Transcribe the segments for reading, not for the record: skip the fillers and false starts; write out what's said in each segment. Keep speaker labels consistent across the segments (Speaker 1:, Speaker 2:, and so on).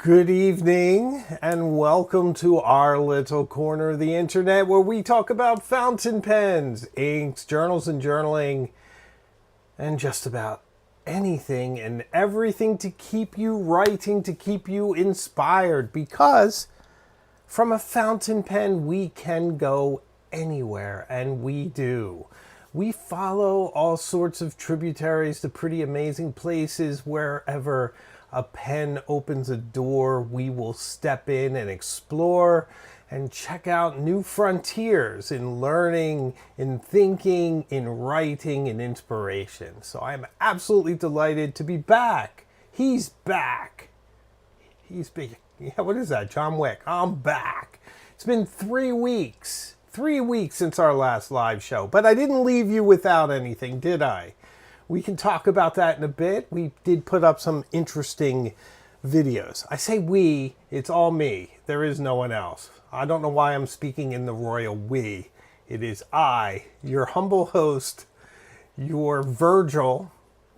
Speaker 1: Good evening and welcome to our little corner of the internet where we talk about fountain pens, inks, journals and journaling, and just about anything and everything to keep you writing, to keep you inspired, because from a fountain pen we can go anywhere, and we do. We follow all sorts of tributaries to pretty amazing places. Wherever a pen opens a door, we will step in and explore and check out new frontiers in learning, in thinking, in writing, and inspiration. So I'm absolutely delighted to be back. He's back. He's big. Yeah, what is that? John Wick. I'm back. It's been 3 weeks. 3 weeks since our last live show. But I didn't leave you without anything, did I? We can talk about that in a bit. We did put up some interesting videos. I say we, it's all me. There is no one else. I don't know why I'm speaking in the royal we. It is I, your humble host, your Virgil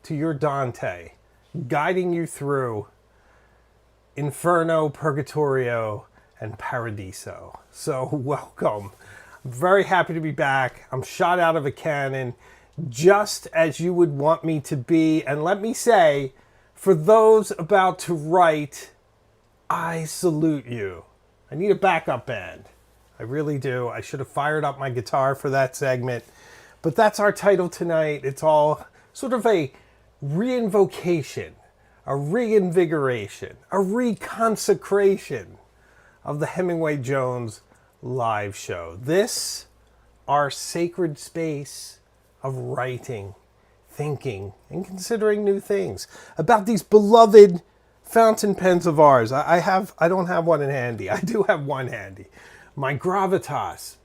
Speaker 1: to your Dante, guiding you through Inferno, Purgatorio, and Paradiso. So welcome. I'm very happy to be back. I'm shot out of a cannon, just as you would want me to be. And let me say, for those about to write, I salute you. I need a backup band. I really do. I should have fired up my guitar for that segment. But that's our title tonight. It's all sort of a reinvocation, a reinvigoration, a reconsecration of the Hemingway Jones live show. This, our sacred space of writing, thinking, and considering new things about these beloved fountain pens of ours. I don't have one in handy. I do have one handy. My Gravitas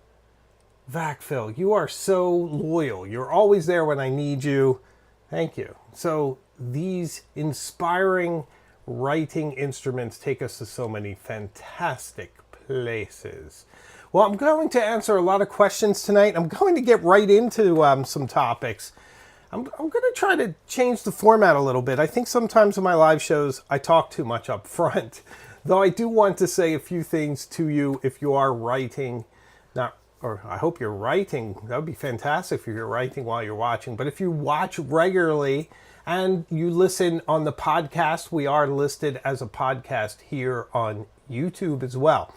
Speaker 1: Vacfill. You are so loyal. You're always there when I need you. Thank you. So these inspiring writing instruments take us to so many fantastic places. Well, I'm going to answer a lot of questions tonight. I'm going to get right into some topics. I'm going to try to change the format a little bit. I think sometimes in my live shows, I talk too much up front. Though I do want to say a few things to you if you are writing. Or I hope you're writing. That would be fantastic if you're writing while you're watching. But if you watch regularly and you listen on the podcast, we are listed as a podcast here on YouTube as well.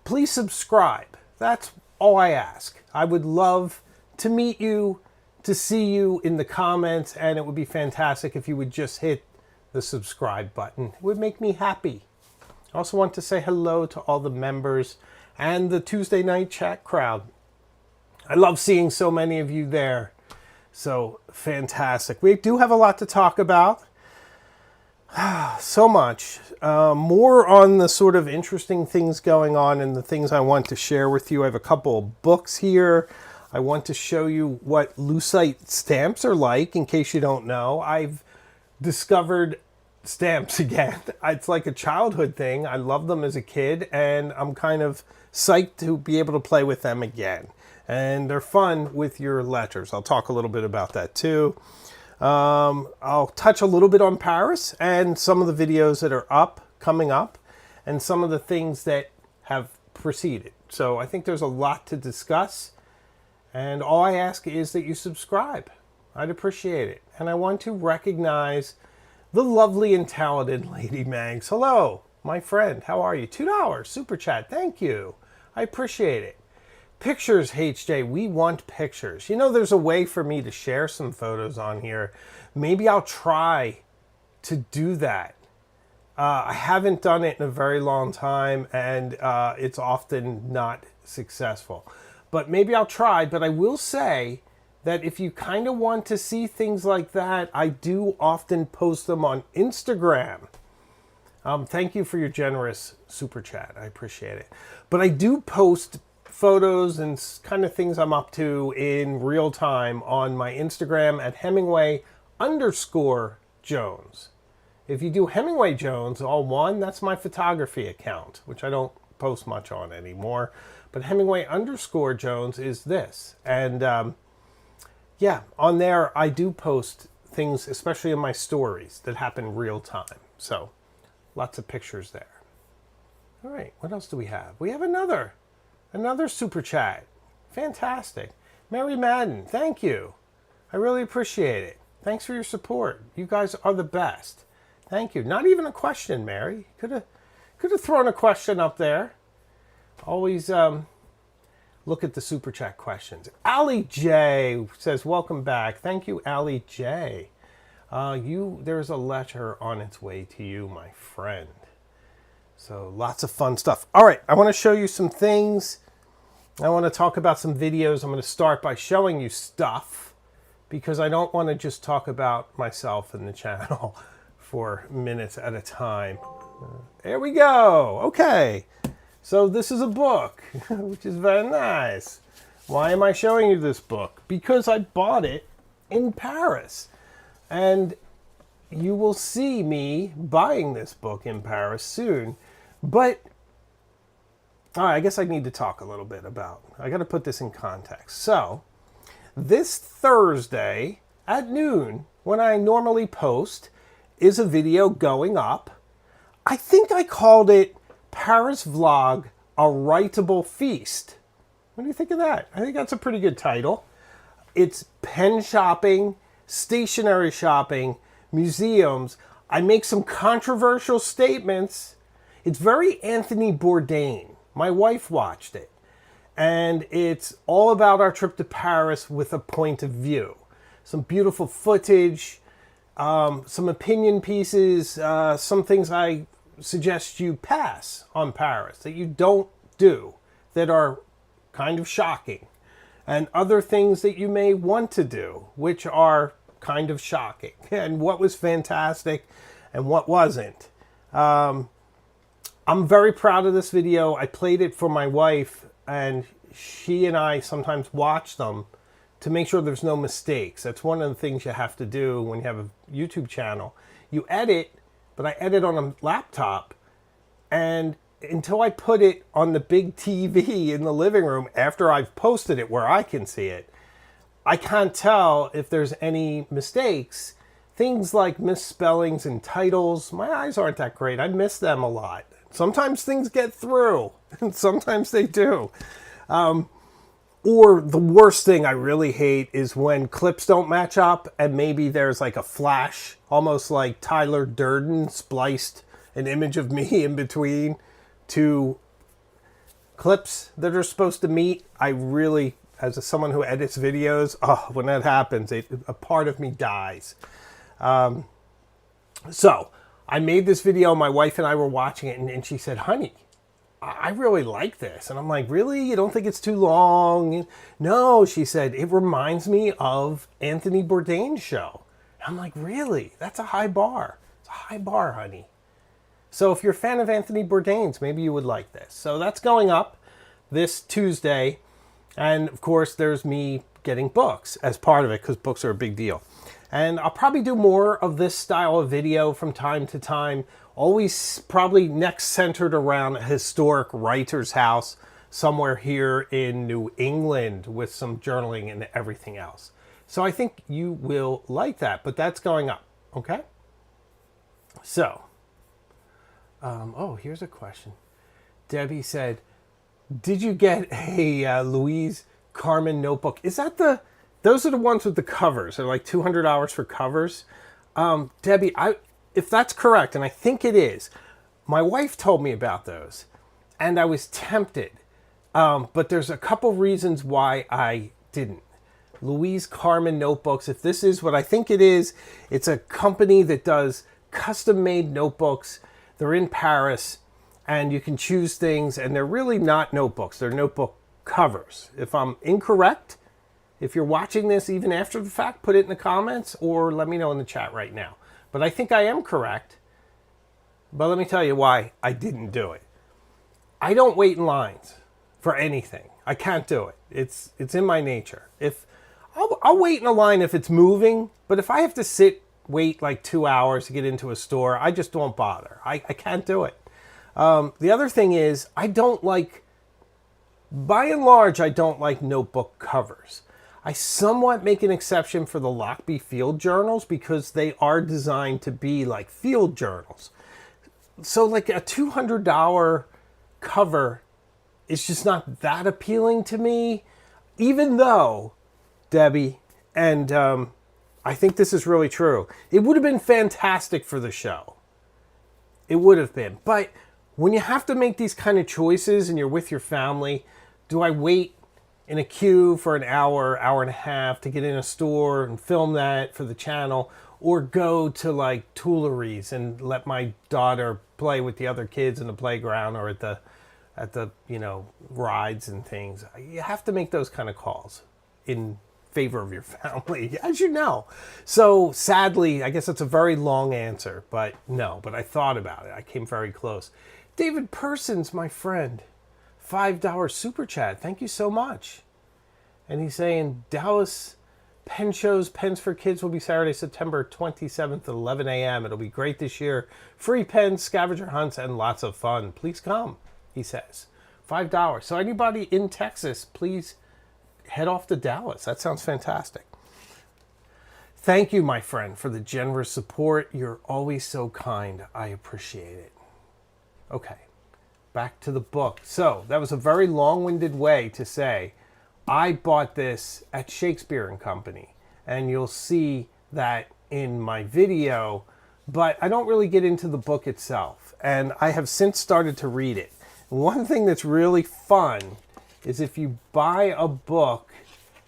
Speaker 1: Please subscribe. That's all I ask. I would love to meet you, to see you in the comments, and it would be fantastic if you would just hit the subscribe button. It would make me happy. I also want to say hello to all the members and the Tuesday night chat crowd. I love seeing so many of you there. So fantastic. We do have a lot to talk about. So much. More on the sort of interesting things going on and the things I want to share with you. I have a couple of books here. I want to show you what lucite stamps are like, in case you don't know. I've discovered stamps again. It's like a childhood thing. I loved them as a kid, and I'm kind of psyched to be able to play with them again. And they're fun with your letters. I'll talk a little bit about that too. I'll touch a little bit on Paris and some of the videos that are coming up, and some of the things that have preceded. So I think there's a lot to discuss, and all I ask is that you subscribe. I'd appreciate it. And I want to recognize the lovely and talented Lady Mangs. Hello, my friend. How are you? $2 super chat. Thank you. I appreciate it. Pictures, HJ, we want pictures. You know, there's a way for me to share some photos on here. Maybe I'll try to do that. I haven't done it in a very long time, and it's often not successful. But maybe I'll try. But I will say that if you kind of want to see things like that, I do often post them on Instagram. Thank you for your generous super chat. I appreciate it. But I do post photos and kind of things I'm up to in real time on my Instagram at Hemingway_Jones. If you do Hemingway Jones, all one, that's my photography account, which I don't post much on anymore. But Hemingway_Jones is this. And yeah, on there I do post things, especially in my stories, that happen real time. So Lots of pictures there. All right, what else do we have? We have another super chat. Fantastic. Mary Madden, thank you. I really appreciate it. Thanks for your support. You guys are the best. Thank you. Not even a question, Mary. Could have thrown a question up there. Always look at the super chat questions. Allie J says, welcome back. Thank you, Allie J. There's a letter on its way to you, my friend. So lots of fun stuff. All right, I want to show you some things. I want to talk about some videos. I'm going to start by showing you stuff because I don't want to just talk about myself and the channel for minutes at a time. There we go. Okay. So this is a book, which is very nice. Why am I showing you this book? Because I bought it in Paris. And you will see me buying this book in Paris soon. But, all right, I guess I need to talk a little bit about, I got to put this in context. So, this Thursday at noon, when I normally post, is a video going up. I think I called it Paris Vlog, A Writable Feast. What do you think of that? I think that's a pretty good title. It's pen shopping, stationery shopping, museums. I make some controversial statements. It's very Anthony Bourdain. My wife watched it. And it's all about our trip to Paris with a point of view. Some beautiful footage, some opinion pieces, some things I suggest you pass on Paris that you don't do that are kind of shocking. And other things that you may want to do, which are kind of shocking. And what was fantastic and what wasn't. I'm very proud of this video. I played it for my wife, and she and I sometimes watch them to make sure there's no mistakes. That's one of the things you have to do when you have a YouTube channel. You edit, but I edit on a laptop, and until I put it on the big TV in the living room after I've posted it where I can see it, I can't tell if there's any mistakes. Things like misspellings and titles, my eyes aren't that great. I miss them a lot. Sometimes things get through, and sometimes they do. Or the worst thing I really hate is when clips don't match up and maybe there's like a flash, almost like Tyler Durden spliced an image of me in between two clips that are supposed to meet. I really, as someone who edits videos, when that happens, a part of me dies. So I made this video, my wife and I were watching it, and she said, honey, I really like this. And I'm like, really? You don't think it's too long? No, she said, it reminds me of Anthony Bourdain's show. And I'm like, really? That's a high bar. It's a high bar, honey. So if you're a fan of Anthony Bourdain's, maybe you would like this. So that's going up this Tuesday. And of course, there's me getting books as part of it, because books are a big deal. And I'll probably do more of this style of video from time to time. Always probably next centered around a historic writer's house somewhere here in New England with some journaling and everything else. So I think you will like that, but that's going up, okay? So, here's a question. Debbie said, did you get a Louise Carmen notebook? Is that those are the ones with the covers. They're like $200 for covers. Debbie, if that's correct, and I think it is, my wife told me about those, and I was tempted. But there's a couple reasons why I didn't. Louise Carmen notebooks, if this is what I think it is, it's a company that does custom-made notebooks. They're in Paris, and you can choose things, and they're really not notebooks. They're notebook covers. If I'm incorrect, if you're watching this even after the fact, put it in the comments or let me know in the chat right now. But I think I am correct. But let me tell you why I didn't do it. I don't wait in lines for anything. I can't do it. It's in my nature. If I'll wait in a line if it's moving, but if I have to wait like 2 hours to get into a store, I just won't bother. I can't do it. The other thing is, by and large, I don't like notebook covers. I somewhat make an exception for the Lockbee field journals because they are designed to be like field journals. So like a $200 cover is just not that appealing to me, even though, Debbie, and I think this is really true, it would have been fantastic for the show. It would have been. But when you have to make these kind of choices and you're with your family, do I wait in a queue for an hour, hour and a half to get in a store and film that for the channel, or go to like Tuileries and let my daughter play with the other kids in the playground or at the rides and things? You have to make those kind of calls in favor of your family, as you know. So sadly, I guess it's a very long answer, but I thought about it. I came very close. David Persons, my friend, $5 super chat. Thank you so much. And he's saying Dallas pen shows, Pens for Kids, will be Saturday, September 27th at 11 a.m. It'll be great this year. Free pens, scavenger hunts, and lots of fun. Please come, he says. $5. So anybody in Texas, please head off to Dallas. That sounds fantastic. Thank you, my friend, for the generous support. You're always so kind. I appreciate it. Okay, back to the book. So that was a very long-winded way to say I bought this at Shakespeare and Company, and you'll see that in my video, but I don't really get into the book itself, and I have since started to read it. One thing that's really fun is if you buy a book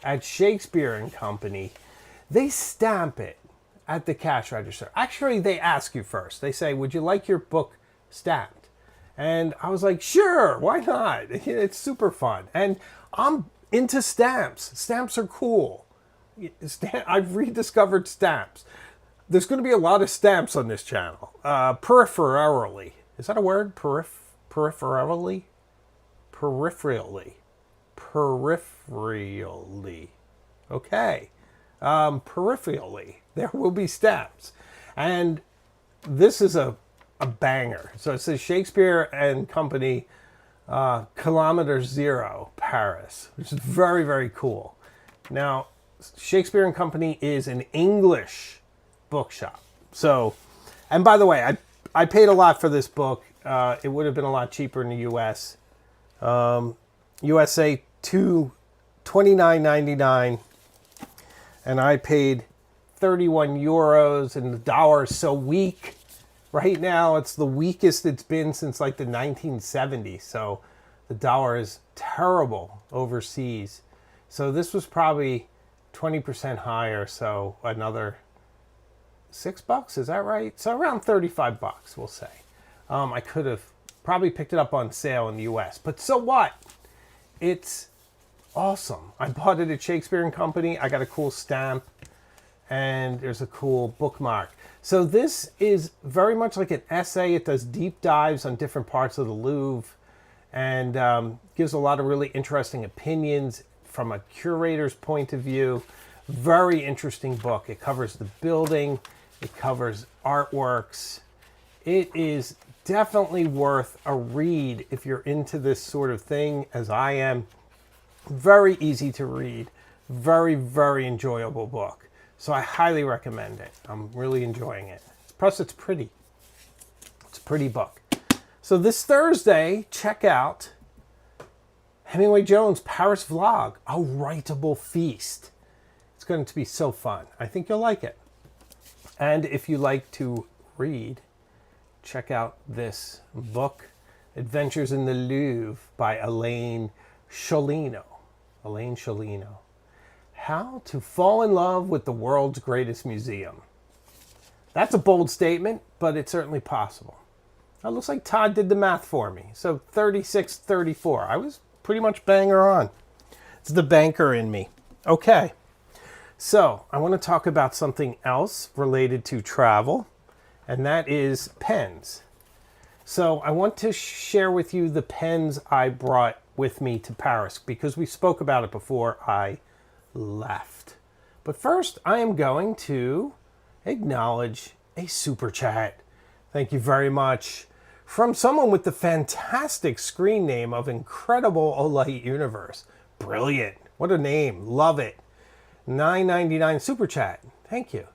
Speaker 1: at Shakespeare and Company, they stamp it at the cash register. Actually, they ask you first. They say, would you like your book stamped? And I was like, sure, why not? It's super fun. And I'm into stamps. Stamps are cool. I've rediscovered stamps. There's going to be a lot of stamps on this channel. Peripherally. Is that a word? Peripherally? Peripherally. Peripherally. Okay. Peripherally. There will be stamps. And this is a banger. So it says Shakespeare and Company, Kilometer Zero, Paris, which is very, very cool. Now, Shakespeare and Company is an English bookshop. So, and by the way, I paid a lot for this book. It would have been a lot cheaper in the U.S. USA $29.99, and I paid 31 euros, and the dollar is so weak. Right now, it's the weakest it's been since like the 1970s. So the dollar is terrible overseas. So this was probably 20% higher. So another $6, is that right? So around 35 bucks, we'll say. I could have probably picked it up on sale in the US, but so what? It's awesome. I bought it at Shakespeare and Company. I got a cool stamp, and there's a cool bookmark. So this is very much like an essay. It does deep dives on different parts of the Louvre, and gives a lot of really interesting opinions from a curator's point of view. Very interesting book. It covers the building. It covers artworks. It is definitely worth a read if you're into this sort of thing, as I am. Very easy to read. Very, very enjoyable book. So I highly recommend it. I'm really enjoying it. Plus, it's pretty. It's a pretty book. So this Thursday, check out Hemingway Jones' Paris Vlog, A Writable Feast. It's going to be so fun. I think you'll like it. And if you like to read, check out this book, Adventures in the Louvre by Elaine Sciolino. Elaine Sciolino. How to Fall in Love with the World's Greatest Museum. That's a bold statement, but it's certainly possible. It looks like Todd did the math for me. So 36, 34. I was pretty much banger on. It's the banker in me. Okay. So I want to talk about something else related to travel, and that is pens. So I want to share with you the pens I brought with me to Paris, because we spoke about it before I left. But first, I am going to acknowledge a super chat. Thank you very much. From someone with the fantastic screen name of Incredible Olight Universe. Brilliant. What a name. Love it. $9.99 super chat. Thank you.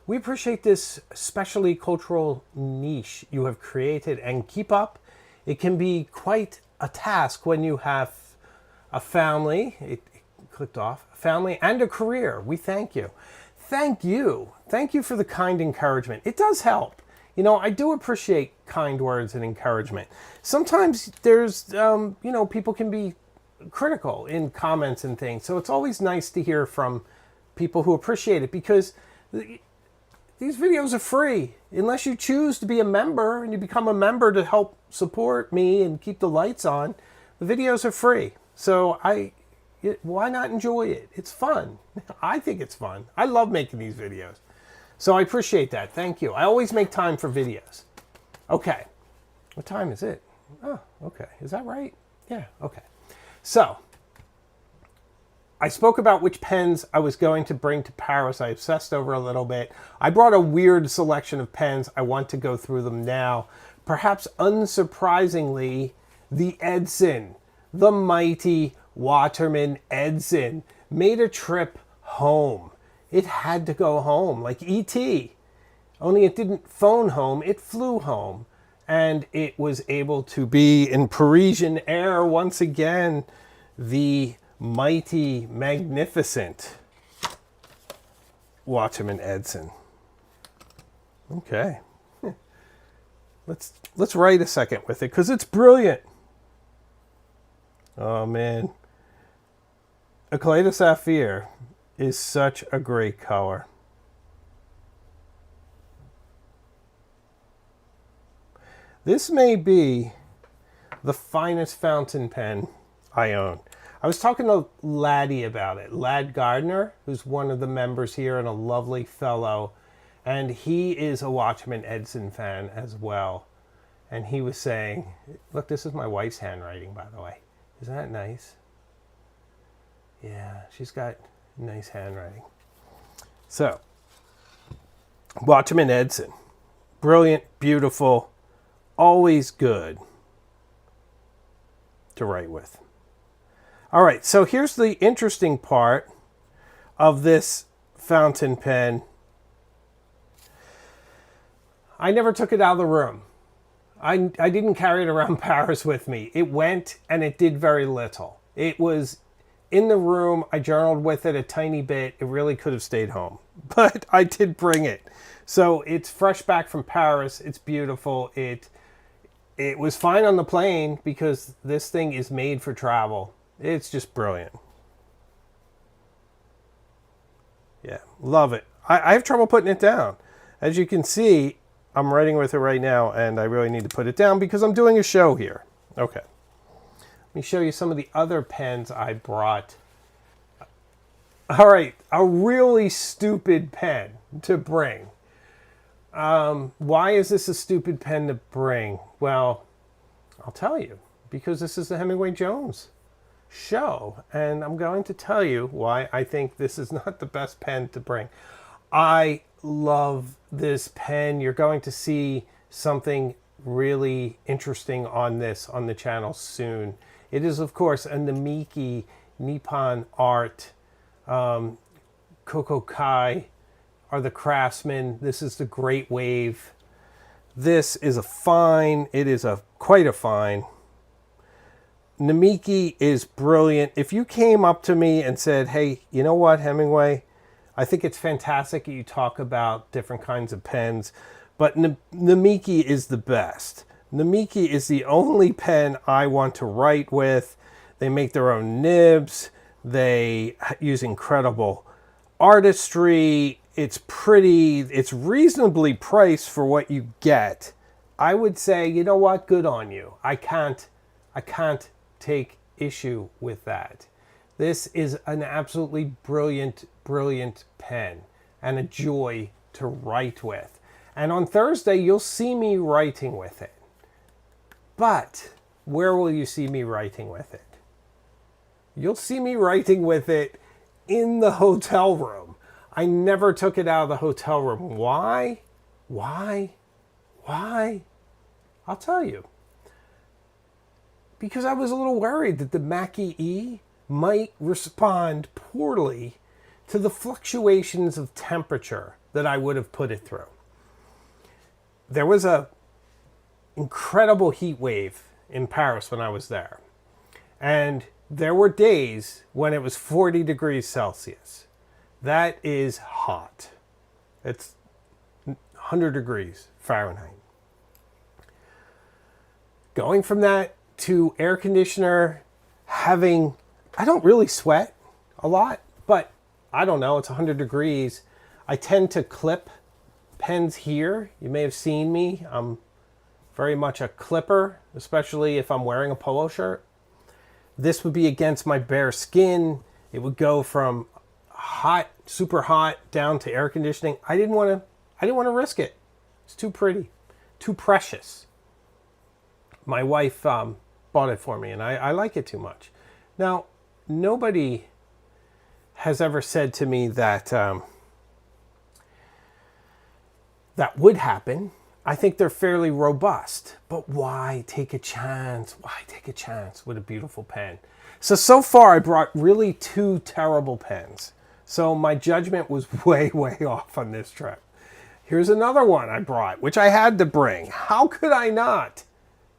Speaker 1: We appreciate this specially cultural niche you have created, and keep up. It can be quite a task when you have a family. It clicked off. A family and a career. We thank you. Thank you. Thank you for the kind encouragement. It does help. You know, I do appreciate kind words and encouragement. Sometimes there's, people can be critical in comments and things. So it's always nice to hear from people who appreciate it, because these videos are free. Unless you choose to be a member and you become a member to help support me and keep the lights on, the videos are free. So why not enjoy it? It's fun. I think it's fun. I love making these videos. So I appreciate that. Thank you. I always make time for videos. Okay. What time is it? Oh, okay. Is that right? Yeah, okay. So, I spoke about which pens I was going to bring to Paris. I obsessed over a little bit. I brought a weird selection of pens. I want to go through them now. Perhaps unsurprisingly, the Edson, the mighty Watchman Edson, made a trip home. It had to go home, like E.T. Only it didn't phone home, it flew home. And it was able to be in Parisian air once again. The mighty, magnificent Watchman Edson. Okay. Let's write a second with it, because it's brilliant. Oh, man. Clolay Sapphir is such a great color. This may be the finest fountain pen I own. I was talking to Laddie about it. Lad Gardner, who's one of the members here and a lovely fellow. And he is a Watchman Edson fan as well. And he was saying, look, this is my wife's handwriting, by the way. Isn't that nice? Yeah, she's got nice handwriting. So, Watchman Edson. Brilliant, beautiful, always good to write with. All right, so here's the interesting part of this fountain pen. I never took it out of the room. I didn't carry it around Paris with me. It went and it did very little. It was in the room. I journaled with it a tiny bit. It really could have stayed home, but I did bring it. So it's fresh back from Paris. It's beautiful. It was fine on the plane because this thing is made for travel. It's just brilliant. Yeah, love it. I have trouble putting it down. As you can see, I'm writing with it right now, and I really need to put it down because I'm doing a show here. Okay. Let me show you some of the other pens I brought. All right, a really stupid pen to bring. Why is this a stupid pen to bring? Well, I'll tell you. Because this is the Hemingway Jones show, and I'm going to tell you why I think this is not the best pen to bring. I love this pen. You're going to see something really interesting on this on the channel soon. It is, of course, a Namiki Nippon Art. Kokokai are the craftsmen. This is the Great Wave. This is a fine. It is quite a fine. Namiki is brilliant. If you came up to me and said, hey, you know what, Hemingway? I think it's fantastic that you talk about different kinds of pens, but Namiki is the best. Namiki is the only pen I want to write with. They make their own nibs. They use incredible artistry. It's pretty. It's reasonably priced for what you get. I would say, you know what? Good on you. I can't take issue with that. This is an absolutely brilliant, brilliant pen and a joy to write with. And on Thursday, you'll see me writing with it. But where will you see me writing with it? You'll see me writing with it in the hotel room. I never took it out of the hotel room. Why? Why? Why? I'll tell you. Because I was a little worried that the Mackie E might respond poorly to the fluctuations of temperature that I would have put it through. There was a incredible heat wave in Paris when I was there. And there were days when it was 40 degrees Celsius. That is hot. It's 100 degrees Fahrenheit. Going from that to air conditioner, I don't really sweat a lot, but I don't know, it's 100 degrees. I tend to clip pens here. You may have seen me. I'm very much a clipper, especially if I'm wearing a polo shirt. This would be against my bare skin. It would go from hot, super hot, down to air conditioning. I didn't want to risk it. It's too pretty, too precious. My wife bought it for me, and I like it too much. Now, nobody has ever said to me that that would happen. I think they're fairly robust, but why take a chance? Why take a chance with a beautiful pen? So far I brought really 2 terrible pens. So my judgment was way off on this trip. Here's another one I brought, which I had to bring. How could I not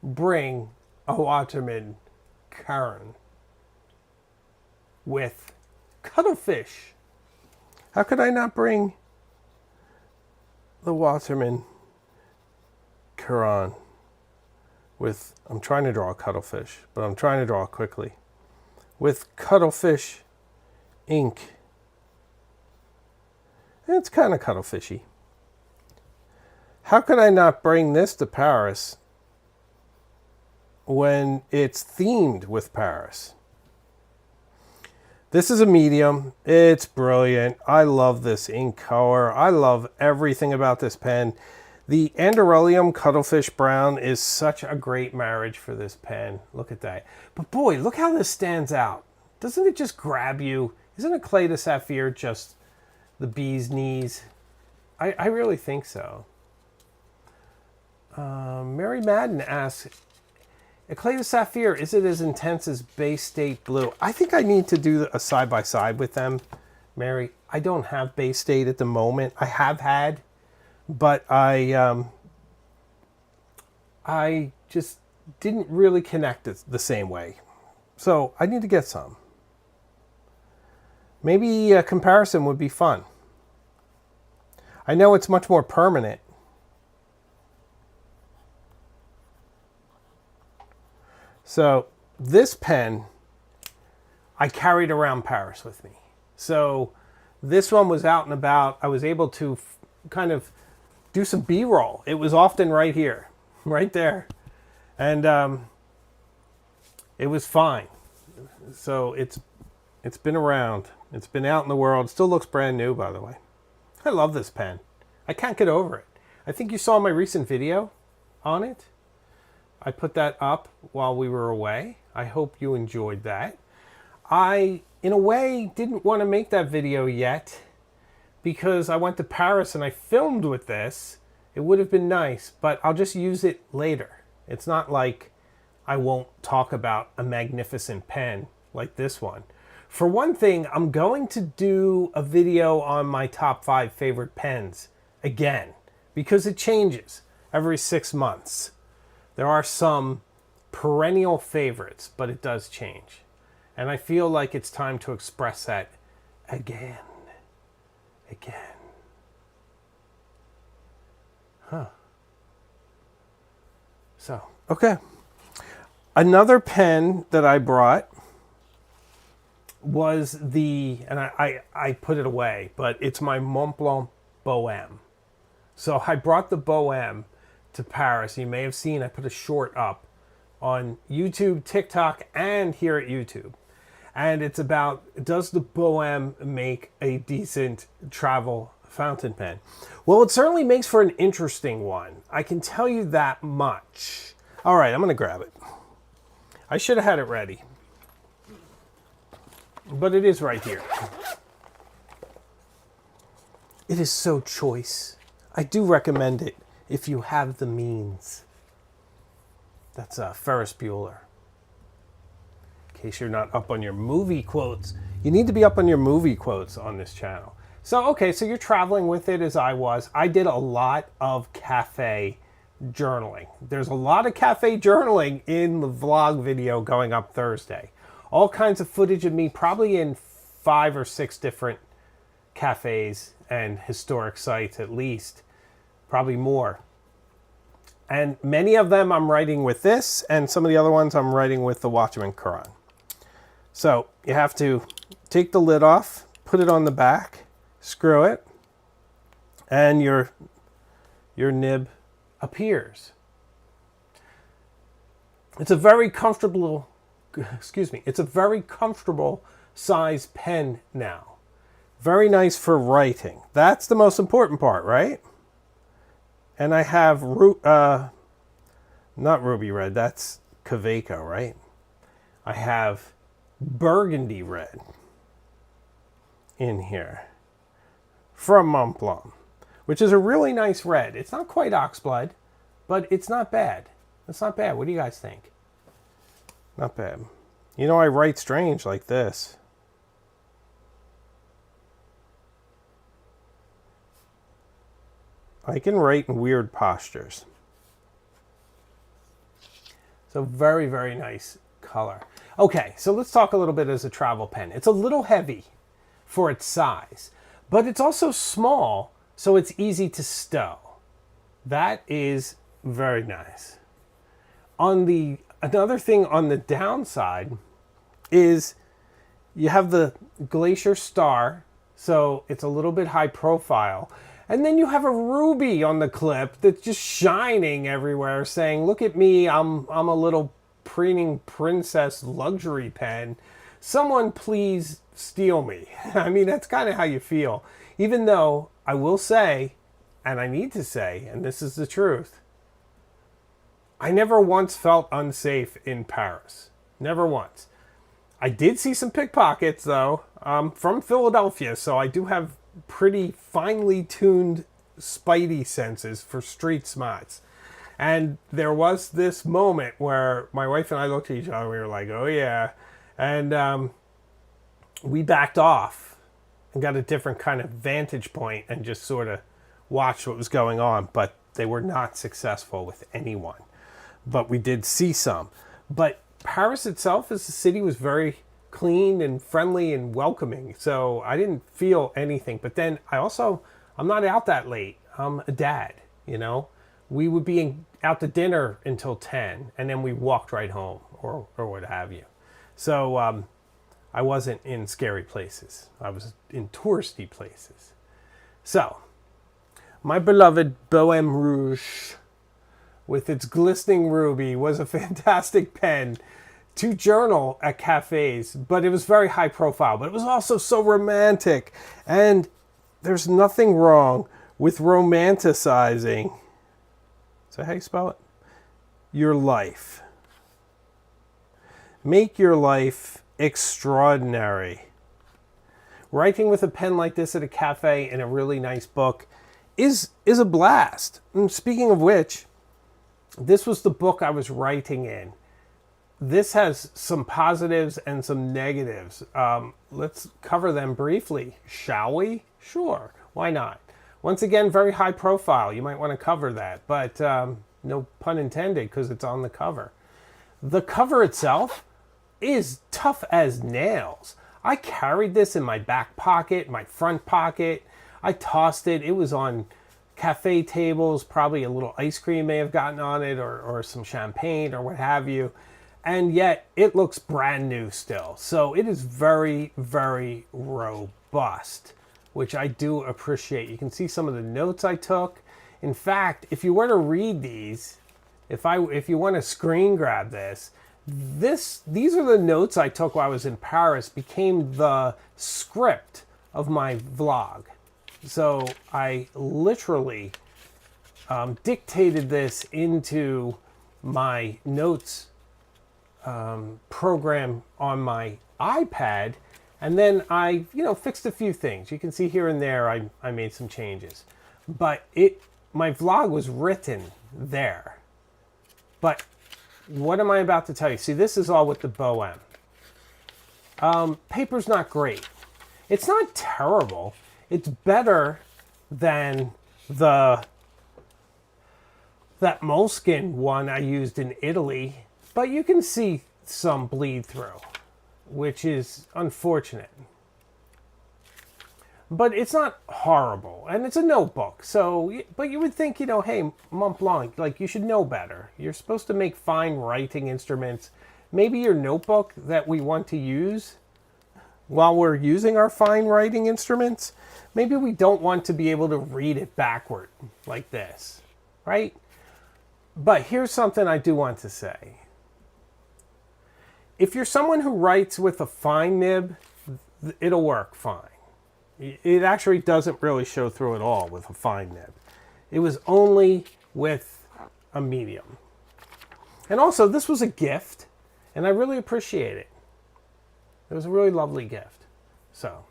Speaker 1: bring a Watchman Karen with cuttlefish? How could I not bring the Watchman Karen with, I'm trying to draw a cuttlefish, but I'm trying to draw it quickly, with cuttlefish ink. It's kind of cuttlefishy. How could I not bring this to Paris when it's themed with Paris? This is a medium. It's brilliant. I love this ink color. I love everything about this pen. The Andorelium Cuttlefish Brown is such a great marriage for this pen. Look at that. But boy, look how this stands out. Doesn't it just grab you? Isn't a Clolay to Sapphir just the bee's knees? I really think so. Mary Madden asks, a Clolay to Sapphir, is it as intense as Bay State Blue? I think I need to do a side-by-side with them, Mary. I don't have Bay State at the moment. I have had, but I just didn't really connect it the same way. So I need to get some. Maybe a comparison would be fun. I know it's much more permanent. So this pen, I carried around Paris with me. So this one was out and about. I was able to kind of do some B-roll. It was often right here, right there. And it was fine. So it's been around. It's been out in the world. It still looks brand new, by the way. I love this pen. I can't get over it. I think you saw my recent video on it. I put that up while we were away. I hope you enjoyed that. I, in a way, didn't want to make that video yet because I went to Paris and I filmed with this. It would have been nice, but I'll just use it later. It's not like I won't talk about a magnificent pen like this one. For one thing, I'm going to do a video on my top 5 favorite pens again because it changes every 6 months. There are some perennial favorites, but it does change. And I feel like it's time to express that again. So, okay. Another pen that I brought was and I put it away, but it's my Montblanc Bohème. So I brought the Bohème to Paris. You may have seen I put a short up on YouTube, TikTok, and here at YouTube. And it's about, does the Bohème make a decent travel fountain pen? Well, it certainly makes for an interesting one. I can tell you that much. All right, I'm going to grab it. I should have had it ready, but it is right here. It is so choice. I do recommend it if you have the means. That's Ferris Bueller. In case you're not up on your movie quotes, You need to be up on your movie quotes on this channel. So, okay, so you're traveling with it as I was. I did a lot of cafe journaling. There's a lot of cafe journaling in the vlog video going up Thursday. All kinds of footage of me, probably in 5 or 6 different cafes and historic sites at least, probably more. And many of them I'm writing with this, and some of the other ones I'm writing with the Watchman Quran. So you have to take the lid off, put it on the back, screw it, and your nib appears. It's a very comfortable, it's a very comfortable size pen now. Very nice for writing. That's the most important part, right? And I have, not ruby red, that's Kaweco, right? I have burgundy red in here from Montblanc, which is a really nice red. It's not quite oxblood, but it's not bad. It's not bad. What do you guys think? Not bad. You know, I write strange like this. I can write in weird postures. So very, very nice color. Okay, so let's talk a little bit as a travel pen. It's a little heavy for its size, but it's also small, so it's easy to stow. That is very nice. Another thing on the downside is you have the Glacier Star, so it's a little bit high profile. And then you have a ruby on the clip that's just shining everywhere saying, look at me, I'm a little preening princess luxury pen. Someone please steal me. I mean, that's kind of how you feel. Even though I will say, and I need to say, and this is the truth, I never once felt unsafe in Paris. Never once. I did see some pickpockets though. I'm from Philadelphia, so I do have pretty finely tuned spidey senses for street smarts. And there was this moment where my wife and I looked at each other and we were like, oh yeah. And we backed off and got a different kind of vantage point and just sort of watched what was going on. But they were not successful with anyone. But we did see some. But Paris itself as a city was very clean and friendly and welcoming. So I didn't feel anything. But then I'm not out that late. I'm a dad, you know. We would be out to dinner until 10 and then we walked right home or what have you. So I wasn't in scary places. I was in touristy places. So my beloved Bohème Rouge with its glistening ruby was a fantastic pen to journal at cafes, but it was very high profile, but it was also so romantic. And there's nothing wrong with romanticizing, is that how you spell it? Your life. Make your life extraordinary. Writing with a pen like this at a cafe in a really nice book is a blast. And speaking of which, this was the book I was writing in. This has some positives and some negatives. Let's cover them briefly, shall we? Sure, why not? Once again, very high profile. You might want to cover that, but no pun intended because it's on the cover. The cover itself is tough as nails. I carried this in my back pocket, my front pocket. I tossed it. It was on cafe tables. Probably a little ice cream may have gotten on it or some champagne or what have you. And yet it looks brand new still. So it is very, very robust, which I do appreciate. You can see some of the notes I took. In fact, if you were to read these, if you want to screen grab this, these are the notes I took while I was in Paris, became the script of my vlog. So I literally dictated this into my notes program on my iPad, and then I, fixed a few things. You can see here and there I made some changes, but my vlog was written there. But what am I about to tell you? See, this is all with the Bohème. Paper's not great. It's not terrible. It's better than that moleskin one I used in Italy, but you can see some bleed through, which is unfortunate. But it's not horrible, and it's a notebook. So, but you would think, hey, Mont Blanc, like, you should know better. You're supposed to make fine writing instruments. Maybe your notebook that we want to use while we're using our fine writing instruments, maybe we don't want to be able to read it backward like this, right? But here's something I do want to say. If you're someone who writes with a fine nib, it'll work fine. It actually doesn't really show through at all with a fine nib. It was only with a medium. And also, this was a gift, and I really appreciate it. It was a really lovely gift. So,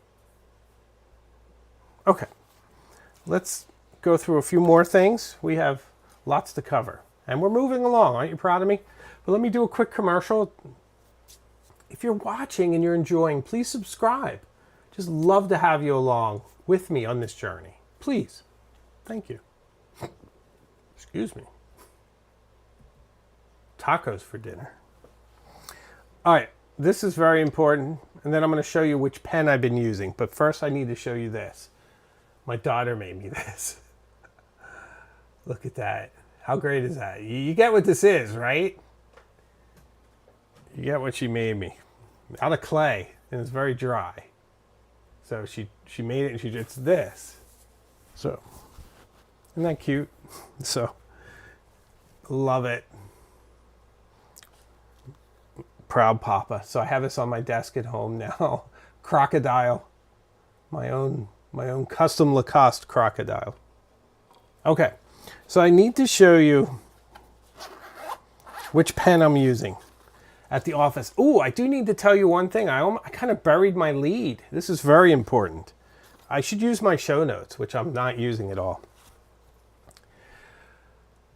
Speaker 1: okay. Let's go through a few more things. We have lots to cover. And we're moving along. Aren't you proud of me? But let me do a quick commercial. If you're watching and you're enjoying, please subscribe. Just love to have you along with me on this journey. Please. Thank you. Excuse me. Tacos for dinner. All right. This is very important. And then I'm going to show you which pen I've been using. But first I need to show you this. My daughter made me this. Look at that. How great is that? You get what this is, right? You get what she made me. Out of clay. And it's very dry. So she made it, and it's this. So, isn't that cute? So, love it. Proud papa. So I have this on my desk at home now. Crocodile. My own custom Lacoste crocodile. Okay. So I need to show you which pen I'm using at the office. Oh, I do need to tell you one thing. I kind of buried my lead. This is very important. I should use my show notes, which I'm not using at all.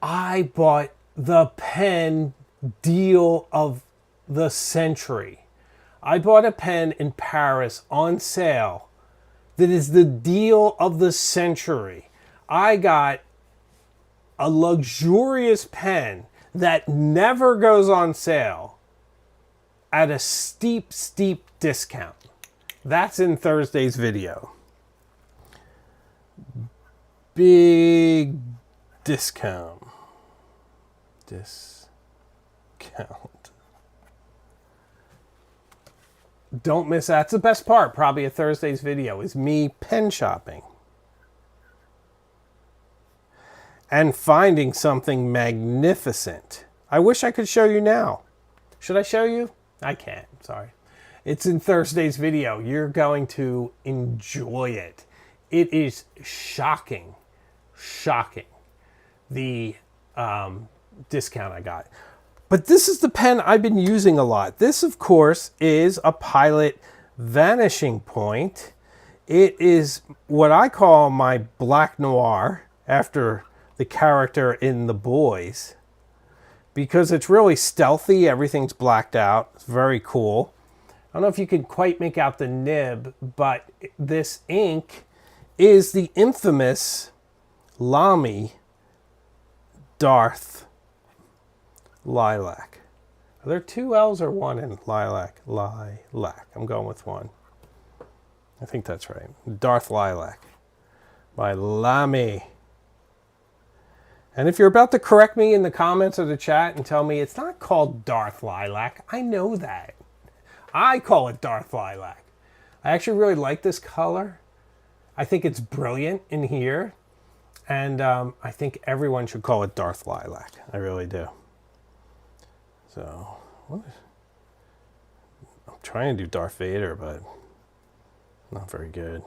Speaker 1: I bought the pen deal of the century. I bought a pen in Paris on sale that is the deal of the century. I got a luxurious pen that never goes on sale at a steep, steep discount. That's in Thursday's video. Big discount. Discount. Don't miss that. That's the best part, probably, of Thursday's video, is me pen shopping. And finding something magnificent. I wish I could show you now. Should I show you? I can't, sorry. It's in Thursday's video. You're going to enjoy it. It is shocking, the discount I got. But this is the pen I've been using a lot. This, of course, is a Pilot Vanishing Point. It is what I call my black noir, after the character in The Boys, because it's really stealthy. Everything's blacked out. It's very cool. I don't know if you can quite make out the nib, but this ink is the infamous Lamy Darth Lilac. Are there two L's or one in lilac? Lilac. I'm going with one. I think that's right. Darth Lilac by Lamy. And if you're about to correct me in the comments or the chat and tell me it's not called Darth Lilac, I know that. I call it Darth Lilac. I actually really like this color. I think it's brilliant in here. And I think everyone should call it Darth Lilac. I really do. So, I'm trying to do Darth Vader, but not very good.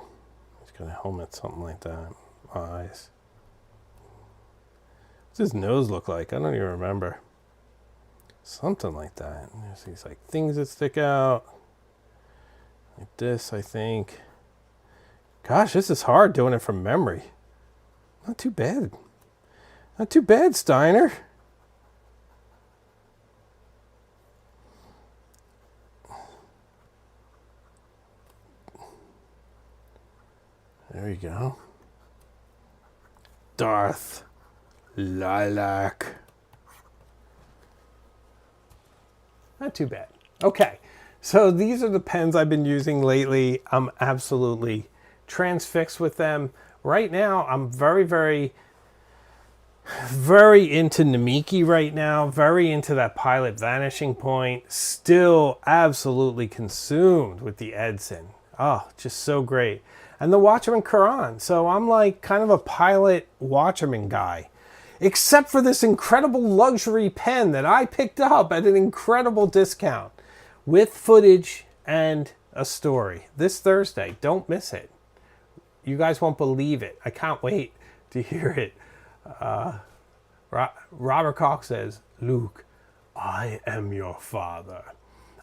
Speaker 1: He's got a helmet, something like that. Eyes. What's his nose look like? I don't even remember. Something like that. There's these like things that stick out. Like this, I think. Gosh, this is hard doing it from memory. Not too bad. Not too bad, Steiner. There you go. Darth Lilac. Not too bad. Okay, so these are the pens I've been using lately. I'm absolutely transfixed with them. Right now, I'm very into Namiki right now. Very into that Pilot Vanishing Point. Still absolutely consumed with the Edson. Oh, just so great. And the Watchman Quran. So I'm like kind of a Pilot Watchman guy. Except for this incredible luxury pen that I picked up at an incredible discount with footage and a story this Thursday. Don't miss it. You guys won't believe it. I can't wait to hear it. Robert Cox says, Luke, I am your father.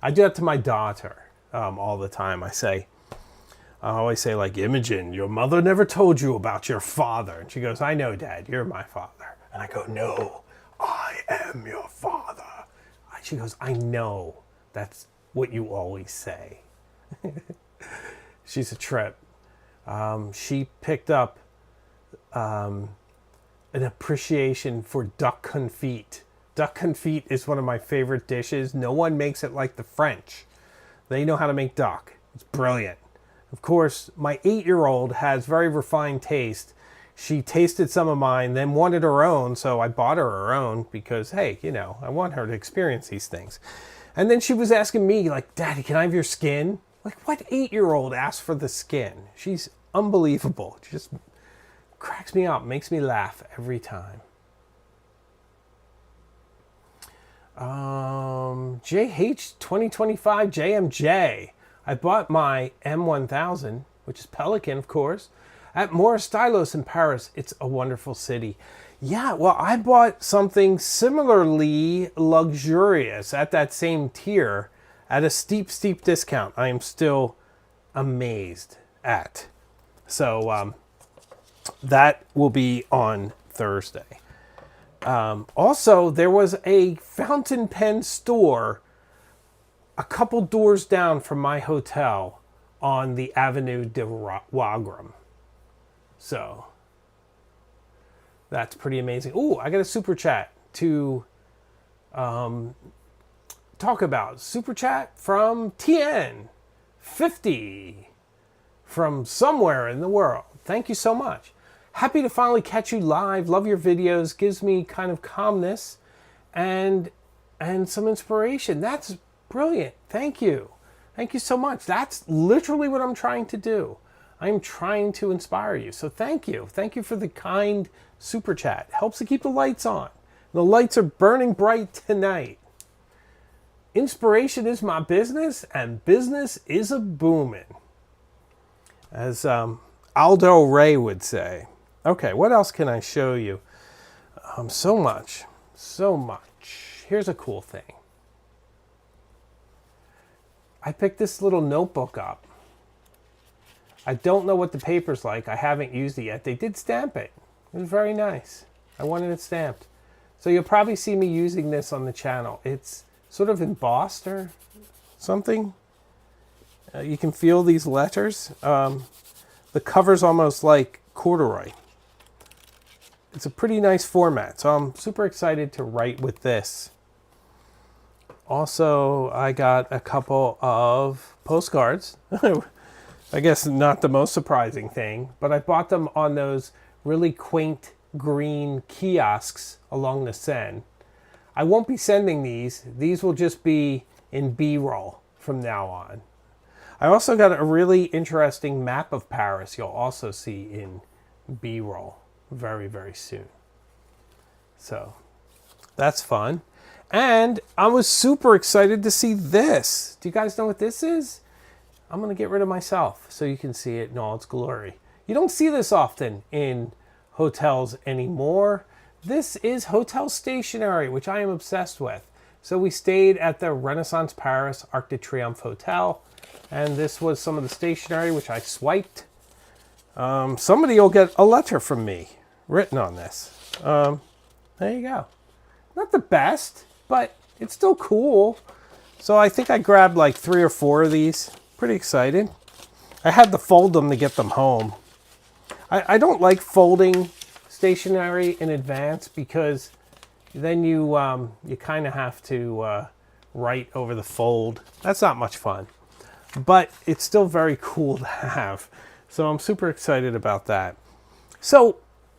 Speaker 1: I do that to my daughter all the time. I always say, like, Imogen, your mother never told you about your father. And she goes, I know, Dad, you're my father. And I go, no, I am your father. She goes, I know. That's what you always say. She's a trip. She picked up an appreciation for duck confit. Duck confit is one of my favorite dishes. No one makes it like the French. They know how to make duck. It's brilliant. Of course, my 8-year-old has very refined taste. She tasted some of mine, then wanted her own, so I bought her own because, hey, you know, I want her to experience these things. And then she was asking me, like, Daddy, can I have your skin? Like, what 8-year-old asks for the skin? She's unbelievable. She just cracks me up, makes me laugh every time. JH 2025 JMJ. I bought my M1000, which is Pelican, of course, at Morris Stylos in Paris. It's a wonderful city. Yeah, well, I bought something similarly luxurious at that same tier at a steep discount. I am still amazed at. So that will be on Thursday. Also, there was a fountain pen store a couple doors down from my hotel on the Avenue de Wagram. So that's pretty amazing. Oh, I got a super chat to talk about. Super chat from TN50 from somewhere in the world. Thank you so much. Happy to finally catch you live. Love your videos. Gives me kind of calmness and some inspiration. That's brilliant. Thank you. Thank you so much. That's literally what I'm trying to do. I'm trying to inspire you. So thank you. Thank you for the kind super chat. Helps to keep the lights on. The lights are burning bright tonight. Inspiration is my business, and business is a booming. As Aldo Ray would say. Okay, what else can I show you? So much. Here's a cool thing. I picked this little notebook up. I don't know what the paper's like. I haven't used it yet. They did stamp it. It was very nice. I wanted it stamped. So you'll probably see me using this on the channel. It's sort of embossed or something. You can feel these letters. The cover's almost like corduroy. It's a pretty nice format, so I'm super excited to write with this. Also, I got a couple of postcards. I guess not the most surprising thing, but I bought them on those really quaint green kiosks along the Seine. I won't be sending these. These will just be in B-roll from now on. I also got a really interesting map of Paris you'll also see in B-roll very, very soon. So that's fun. And I was super excited to see this. Do you guys know what this is? I'm going to get rid of myself so you can see it in all its glory. You don't see this often in hotels anymore. This is hotel stationery, which I am obsessed with. So we stayed at the Renaissance Paris Arc de Triomphe Hotel. And this was some of the stationery which I swiped. Somebody will get a letter from me written on this. There you go. Not the best, but it's still cool. So I think I grabbed like 3 or 4 of these. Pretty excited. I had to fold them to get them home. I don't like folding stationery in advance because then you kind of have to write over the fold. That's not much fun, but it's still very cool to have. So I'm super excited about that. So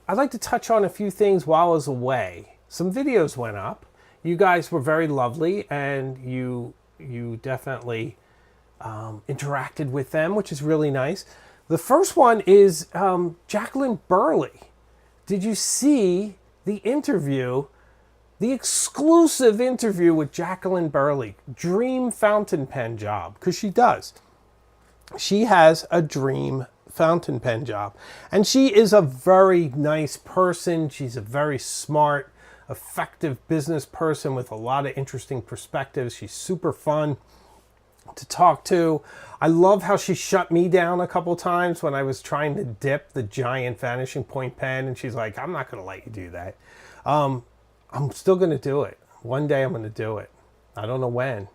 Speaker 1: I'd like to touch on a few things while I was away. Some videos went up. You guys were very lovely, and you definitely interacted with them, which is really nice. The first one is Jacqueline Burley. Did you see the interview, the exclusive interview with Jacqueline Burley? Dream fountain pen job, because she does. She has a dream fountain pen job. And she is a very nice person. She's a very smart, effective business person with a lot of interesting perspectives. She's super fun to talk to. I love how she shut me down a couple times when I was trying to dip the giant vanishing point pen, and she's like, I'm not going to let you do that. I'm still going to do it. One day I'm going to do it. I don't know when.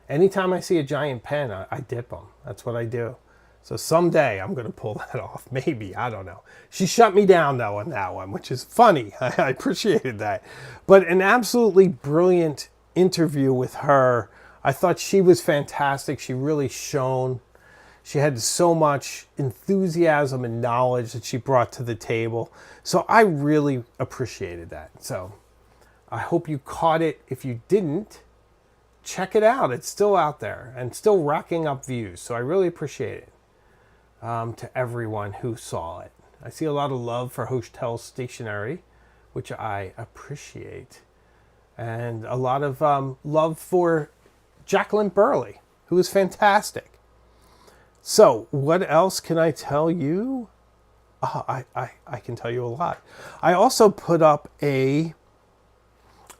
Speaker 1: Anytime I see a giant pen, I dip them. That's what I do. So someday I'm going to pull that off. Maybe. I don't know. She shut me down, though, on that one, which is funny. I appreciated that. But an absolutely brilliant interview with her. I thought she was fantastic. She really shone. She had so much enthusiasm and knowledge that she brought to the table. So I really appreciated that. So I hope you caught it. If you didn't, check it out. It's still out there and still racking up views. So I really appreciate it to everyone who saw it. I see a lot of love for Hotel Stationery, which I appreciate. And a lot of love for Jacqueline Burley, who is fantastic. So what else can I tell you? I can tell you a lot. I also put up a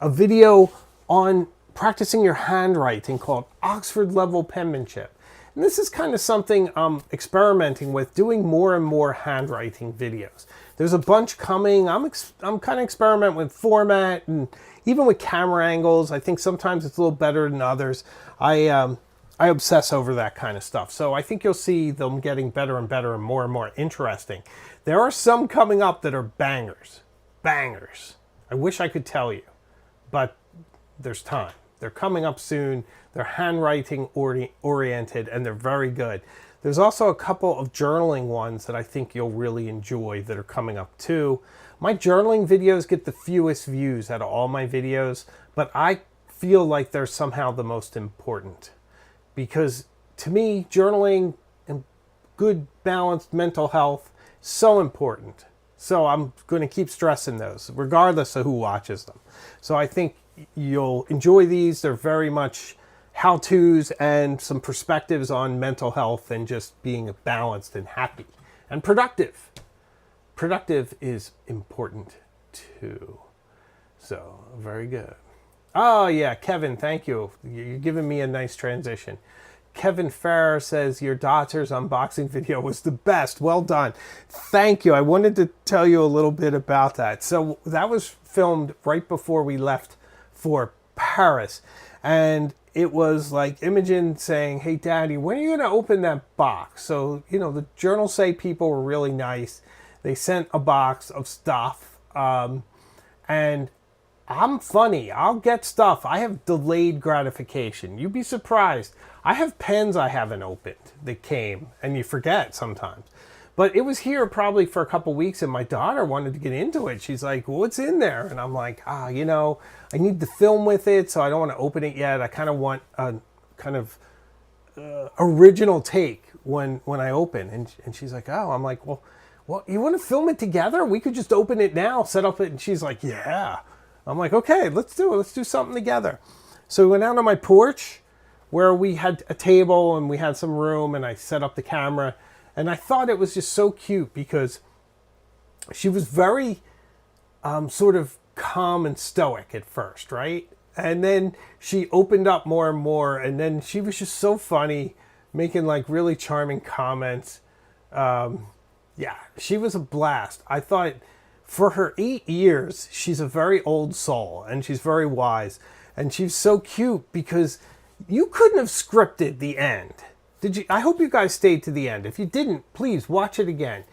Speaker 1: video on practicing your handwriting called Oxford Level Penmanship. And this is kind of something I'm experimenting with, doing more and more handwriting videos. There's a bunch coming. I'm kind of experimenting with format and even with camera angles. I think sometimes it's a little better than others. I obsess over that kind of stuff. So I think you'll see them getting better and better and more interesting. There are some coming up that are bangers. Bangers. I wish I could tell you, but there's time. They're coming up soon. They're handwriting oriented, and they're very good. There's also a couple of journaling ones that I think you'll really enjoy that are coming up too. My journaling videos get the fewest views out of all my videos, but I feel like they're somehow the most important. Because to me, journaling and good balanced mental health is so important. So I'm going to keep stressing those, regardless of who watches them. So I think you'll enjoy these. They're very much how-tos and some perspectives on mental health and just being balanced and happy and productive. Productive is important too. So, very good. Oh yeah, Kevin, thank you. You're giving me a nice transition. Kevin Farrer says, your daughter's unboxing video was the best. Well done. Thank you. I wanted to tell you a little bit about that. So that was filmed right before we left for Paris. And it was like Imogen saying, hey, Daddy, when are you going to open that box? So, you know, the Journal Say people were really nice. They sent a box of stuff. And I'm funny. I'll get stuff. I have delayed gratification. You'd be surprised. I have pens I haven't opened that came, and you forget sometimes. But it was here probably for a couple weeks, and my daughter wanted to get into it. She's like, well, what's in there? And I'm like, you know, I need to film with it, so I don't want to open it yet. I kind of want a kind of original take when I open. And she's like, oh. I'm like, well, you want to film it together? We could just open it now, set up it. And she's like, yeah. I'm like, okay, let's do it. Let's do something together. So we went out on my porch where we had a table and we had some room, and I set up the camera. And I thought it was just so cute because she was very sort of calm and stoic at first, right? And then she opened up more and more, and then she was just so funny, making like really charming comments. Yeah, she was a blast. I thought for her 8 years, she's a very old soul, and she's very wise. And she's so cute because you couldn't have scripted the end. Did you? I hope you guys stayed to the end. If you didn't, please watch it again.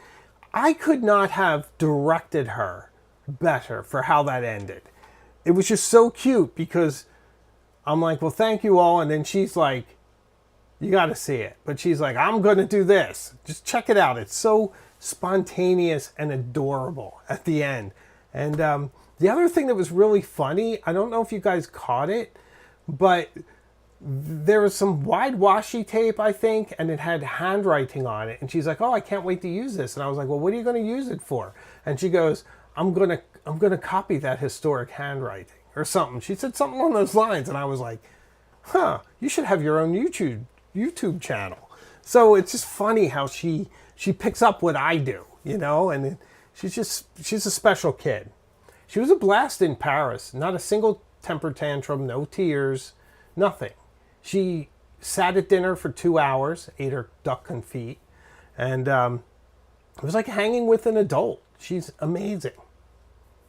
Speaker 1: I could not have directed her better for how that ended. It was just so cute because I'm like, well, thank you all. And then she's like, you got to see it. But she's like, I'm going to do this. Just check it out. It's so spontaneous and adorable at the end. And the other thing that was really funny, I don't know if you guys caught it, but there was some wide washi tape, I think, and it had handwriting on it. And she's like, oh, I can't wait to use this. And I was like, well, what are you going to use it for? And she goes, I'm going to copy that historic handwriting or something. She said something along those lines. And I was like, huh, you should have your own YouTube channel. So it's just funny how she picks up what I do, you know, and she's a special kid. She was a blast in Paris. Not a single temper tantrum, no tears, nothing. She sat at dinner for 2 hours, ate her duck confit, and it was like hanging with an adult. She's amazing.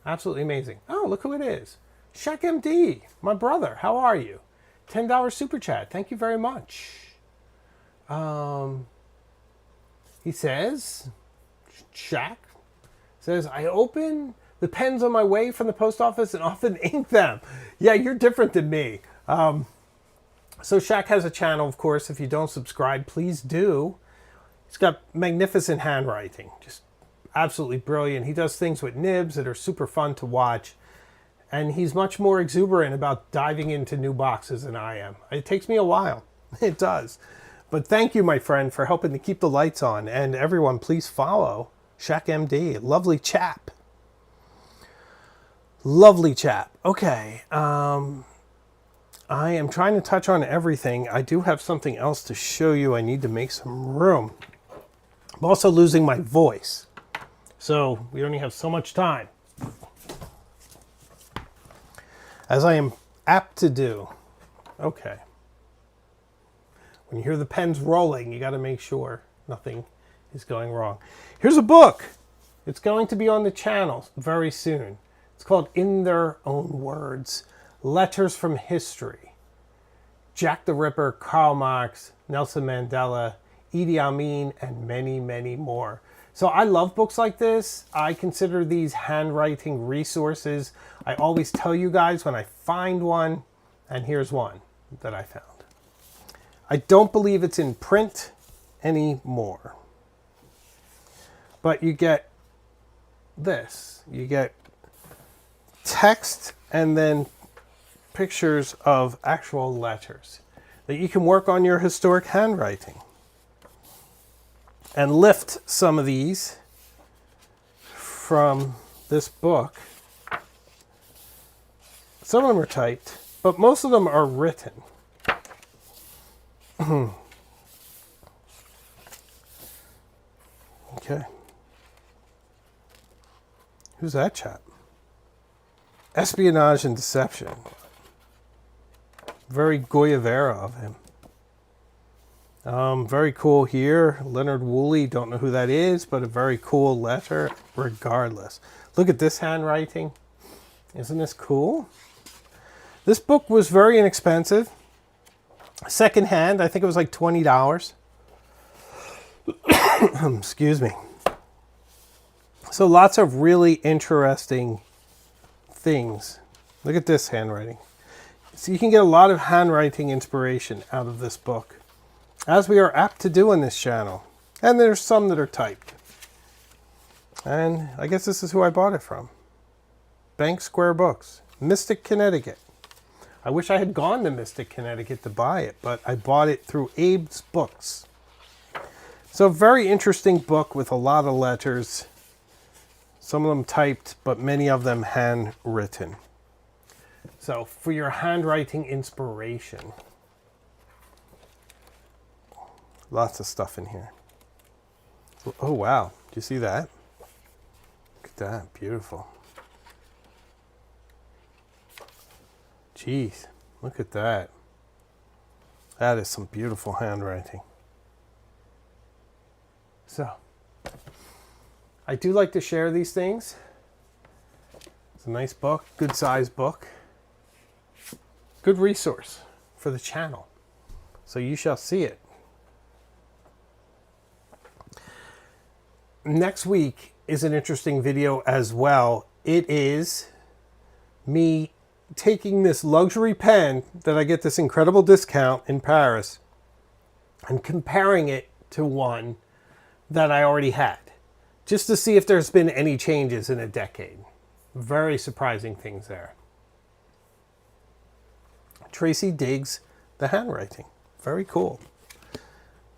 Speaker 1: Absolutely amazing. Oh, look who it is. Shaq MD, my brother. How are you? $10 super chat. Thank you very much. He says, Shaq says, I open the pens on my way from the post office and often ink them. Yeah, you're different than me. So Shaq has a channel, of course. If you don't subscribe, please do. He's got magnificent handwriting. Just absolutely brilliant. He does things with nibs that are super fun to watch. And he's much more exuberant about diving into new boxes than I am. It takes me a while. It does. But thank you, my friend, for helping to keep the lights on. And everyone, please follow Shaq MD. Lovely chap. Lovely chap. Okay. I am trying to touch on everything. I do have something else to show you. I need to make some room. I'm also losing my voice. So we only have so much time, as I am apt to do. Okay. When you hear the pens rolling, you got to make sure nothing is going wrong. Here's a book. It's going to be on the channel very soon. It's called In Their Own Words, Letters from History. Jack the Ripper, Karl Marx, Nelson Mandela, Idi Amin, and many, many more. So I love books like this. I consider these handwriting resources. I always tell you guys when I find one, and here's one that I found. I don't believe it's in print anymore. But you get this. You get text and then pictures of actual letters that you can work on your historic handwriting. And lift some of these from this book. Some of them are typed, but most of them are written. Okay. Who's that chap? Espionage and Deception. Very Guevara of him. Very cool here. Leonard Woolley, don't know who that is, but a very cool letter regardless. Look at this handwriting. Isn't this cool? This book was very inexpensive. Secondhand, I think it was like $20. Excuse me. So lots of really interesting things. Look at this handwriting. So you can get a lot of handwriting inspiration out of this book, as we are apt to do on this channel. And there's some that are typed. And I guess this is who I bought it from. Bank Square Books, Mystic, Connecticut. I wish I had gone to Mystic, Connecticut to buy it, but I bought it through Abe's Books. So a very interesting book with a lot of letters. Some of them typed, but many of them handwritten. So for your handwriting inspiration. Lots of stuff in here. Oh, wow. Do you see that? Look at that. Beautiful. Jeez. Look at that. That is some beautiful handwriting. So, I do like to share these things. It's a nice book. Good size book. Good resource for the channel. So you shall see it. next week is an interesting video as well. It is me taking this luxury pen that I get this incredible discount in Paris and comparing it to one that I already had, just to see if there's been any changes in a decade. Very surprising things there. Tracy digs the handwriting. Very cool.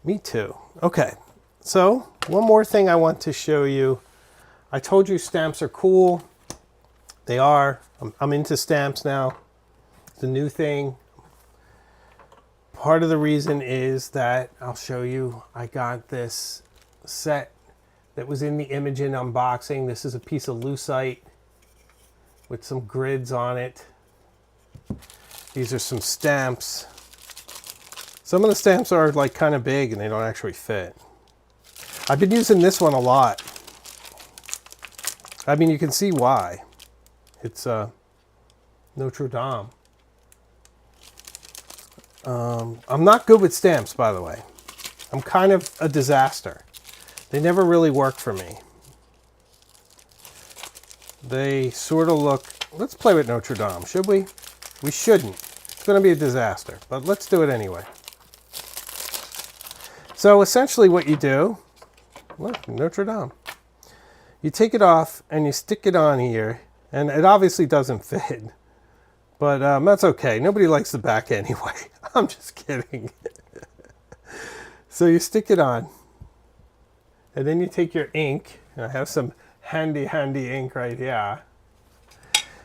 Speaker 1: Me too. Okay, so one more thing I want to show you. I told you stamps are cool. They are. I'm into stamps now. It's a new thing. Part of the reason is that, I'll show you, I got this set that was in the Imogen unboxing. This is a piece of lucite with some grids on it. These are some stamps. Some of the stamps are like kind of big and they don't actually fit. I've been using this one a lot. I mean, you can see why. It's Notre Dame. I'm not good with stamps, by the way. I'm kind of a disaster. They never really work for me. They sort of look... Let's play with Notre Dame, should we? We shouldn't. It's going to be a disaster, but let's do it anyway. So essentially what you do... Look, Notre Dame. You take it off and you stick it on here, and it obviously doesn't fit. But that's okay. Nobody likes the back anyway. I'm just kidding. So you stick it on. And then you take your ink. I have some handy ink right here.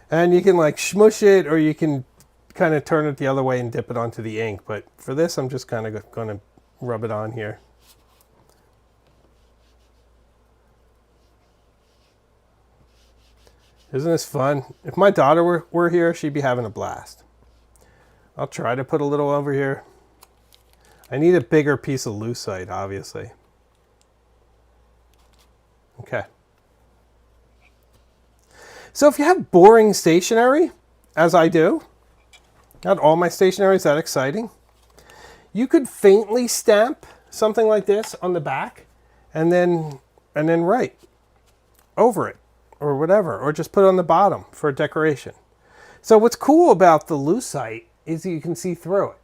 Speaker 1: And you can like smush it, or you can kind of turn it the other way and dip it onto the ink. But for this, I'm just kind of going to rub it on here. Isn't this fun? If my daughter were here, she'd be having a blast. I'll try to put a little over here. I need a bigger piece of lucite, obviously. Okay. So if you have boring stationery, as I do, not all my stationery is that exciting, you could faintly stamp something like this on the back and then write over it or whatever, or just put it on the bottom for a decoration. So what's cool about the lucite is you can see through it,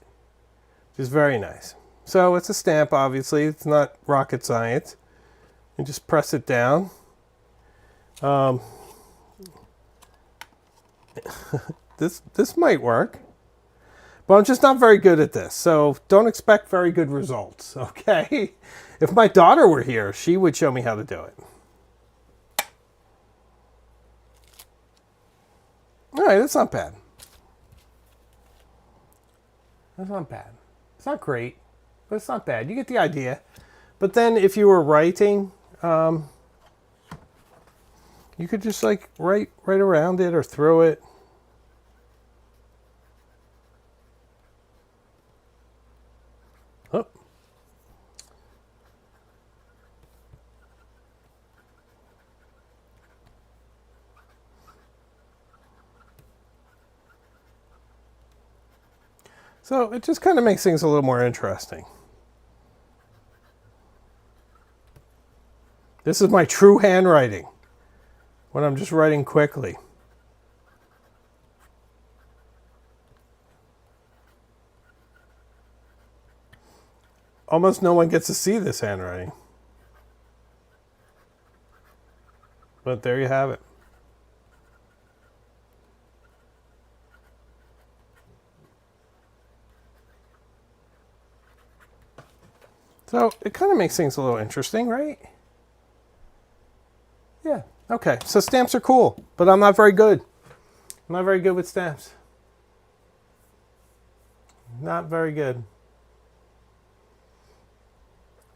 Speaker 1: which is very nice. So it's a stamp, obviously. It's not rocket science. You just press it down. This might work, but I'm just not very good at this. So don't expect very good results, okay? If my daughter were here, she would show me how to do it. All right, that's not bad. That's not bad. It's not great, but it's not bad. You get the idea. But then if you were writing, you could just like write around it or through it. Oh. So it just kind of makes things a little more interesting. This is my true handwriting when I'm just writing quickly. Almost no one gets to see this handwriting. But there you have it. So it kind of makes things a little interesting, right? Yeah, okay. So stamps are cool, but I'm not very good. I'm not very good with stamps. Not very good.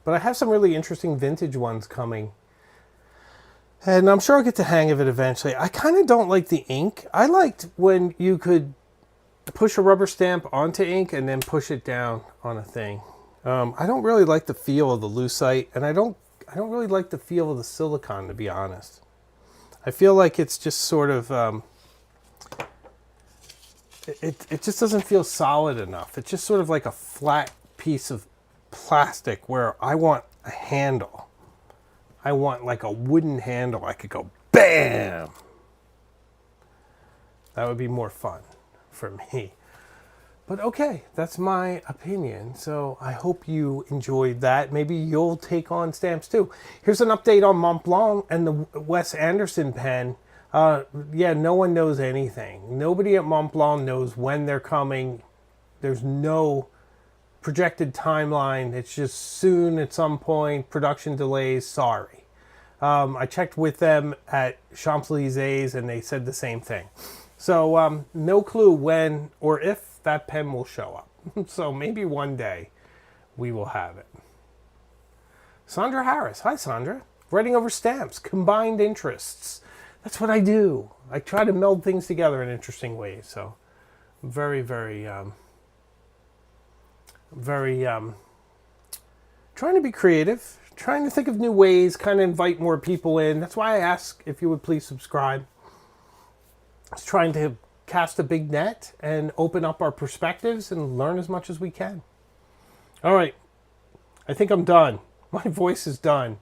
Speaker 1: But I have some really interesting vintage ones coming. And I'm sure I'll get the hang of it eventually. I kind of don't like the ink. I liked when you could push a rubber stamp onto ink and then push it down on a thing. I don't really like the feel of the lucite, and I don't really like the feel of the silicone, to be honest. I feel like it's just sort of, it just doesn't feel solid enough. It's just sort of like a flat piece of plastic where I want a handle. I want like a wooden handle. I could go bam. That would be more fun for me. But okay, that's my opinion. So I hope you enjoyed that. Maybe you'll take on stamps too. Here's an update on Mont Blanc and the Wes Anderson pen. Yeah, no one knows anything. Nobody at Mont Blanc knows when they're coming. There's no projected timeline. It's just soon at some point. Production delays. Sorry. I checked with them at Champs-Élysées and they said the same thing. So no clue when or if that pen will show up. So maybe one day we will have it. Sandra Harris. Hi, Sandra. Writing over stamps. Combined interests. That's what I do. I try to meld things together in interesting ways. So very, very, trying to be creative. Trying to think of new ways. Kind of invite more people in. That's why I ask if you would please subscribe. I was trying to cast a big net and open up our perspectives and learn as much as we can. All right. I think I'm done. My voice is done.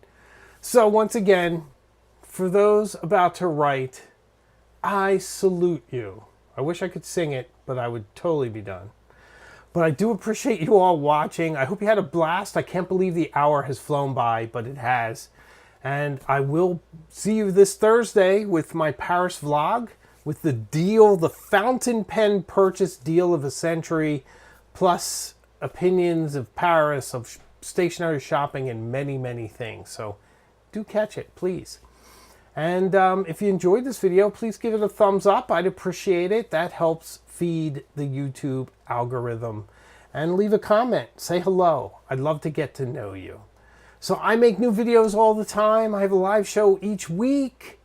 Speaker 1: So once again, for those about to write, I salute you. I wish I could sing it, but I would totally be done. But I do appreciate you all watching. I hope you had a blast. I can't believe the hour has flown by, but it has. And I will see you this Thursday with my Paris vlog. With the deal, the fountain pen purchase deal of a century, plus opinions of Paris, of stationery shopping, and many, many things. So do catch it, please. And if you enjoyed this video, please give it a thumbs up. I'd appreciate it. That helps feed the YouTube algorithm. And leave a comment. Say hello. I'd love to get to know you. So I make new videos all the time. I have a live show each week.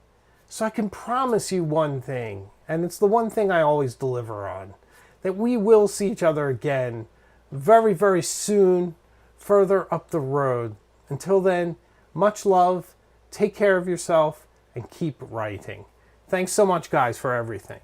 Speaker 1: So I can promise you one thing, and it's the one thing I always deliver on, that we will see each other again very, very soon, further up the road. Until then, much love, take care of yourself, and keep writing. Thanks so much, guys, for everything.